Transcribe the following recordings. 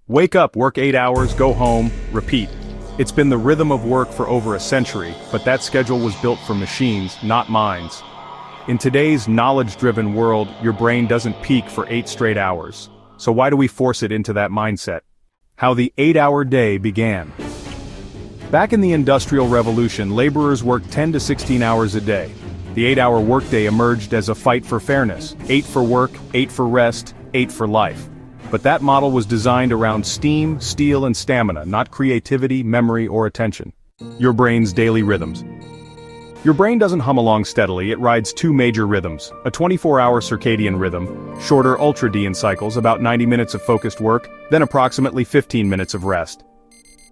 Wake up, work 8 hours, go home, repeat. It's been the rhythm of work for over a century, but that schedule was built for machines, not minds. In today's knowledge-driven world, your brain doesn't peak for 8 straight hours. So why do we force it into that mindset? How the 8-hour day began. Back in the Industrial Revolution, laborers worked 10 to 16 hours a day. The 8-hour workday emerged as a fight for fairness. 8 for work, 8 for rest, 8 for life. But that model was designed around steam, steel, and stamina, not creativity, memory, or attention. Your brain's daily rhythms. Your brain doesn't hum along steadily, it rides 2 major rhythms. A 24-hour circadian rhythm, shorter ultradian cycles, about 90 minutes of focused work, then approximately 15 minutes of rest.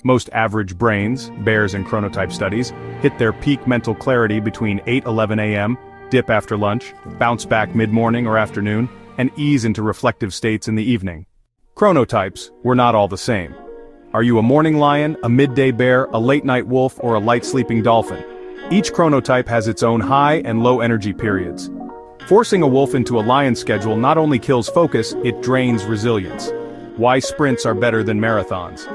Most average brains, Bears and chronotype studies, hit their peak mental clarity between 8-11 a.m., dip after lunch, bounce back mid-morning or afternoon, and ease into reflective states in the evening. Chronotypes were not all the same. Are you a morning lion, a midday bear, a late-night wolf, or a light-sleeping dolphin? Each chronotype has its own high and low energy periods. Forcing a wolf into a lion schedule not only kills focus, it drains resilience. Why sprints are better than marathons.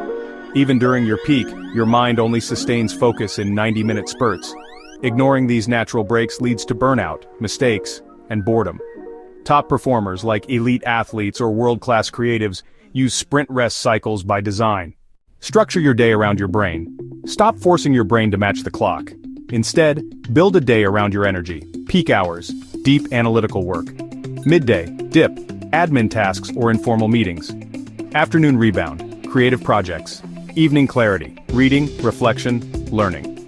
Even during your peak, your mind only sustains focus in 90-minute spurts. Ignoring these natural breaks leads to burnout, mistakes, and boredom. Top performers like elite athletes or world-class creatives use sprint rest cycles by design. Structure your day around your brain. Stop forcing your brain to match the clock. Instead, build a day around your energy. Peak hours, deep analytical work. Midday, dip, admin tasks or informal meetings. Afternoon rebound, creative projects. Evening clarity, reading, reflection, learning.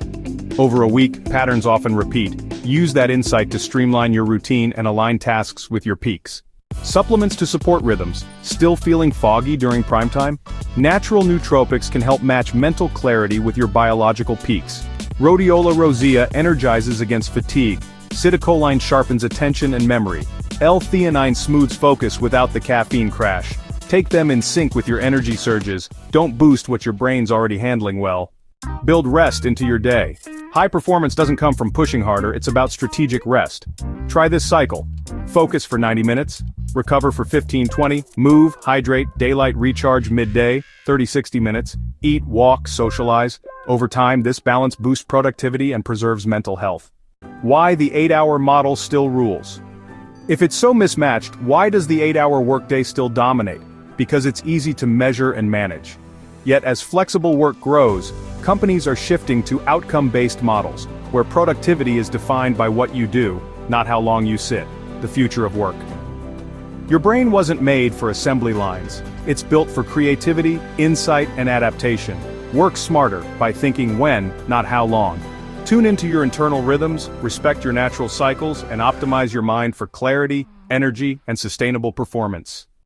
Over a week, patterns often repeat. Use that insight to streamline your routine and align tasks with your peaks. Supplements to support rhythms. Still feeling foggy during prime time? Natural nootropics can help match mental clarity with your biological peaks. Rhodiola rosea energizes against fatigue. Citicoline sharpens attention and memory. L-theanine smooths focus without the caffeine crash. Take them in sync with your energy surges. Don't boost what your brain's already handling well. Build rest into your day. High performance doesn't come from pushing harder, it's about strategic rest. Try this cycle. Focus for 90 minutes, recover for 15-20, move, hydrate, daylight recharge midday, 30-60 minutes, eat, walk, socialize. Over time, this balance boosts productivity and preserves mental health. Why the 8-hour model still rules. If it's so mismatched, why does the 8-hour workday still dominate? Because it's easy to measure and manage. Yet as flexible work grows, companies are shifting to outcome-based models, where productivity is defined by what you do, not how long you sit. The future of work. Your brain wasn't made for assembly lines. It's built for creativity, insight, and adaptation. Work smarter by thinking when, not how long. Tune into your internal rhythms, respect your natural cycles, and optimize your mind for clarity, energy, and sustainable performance.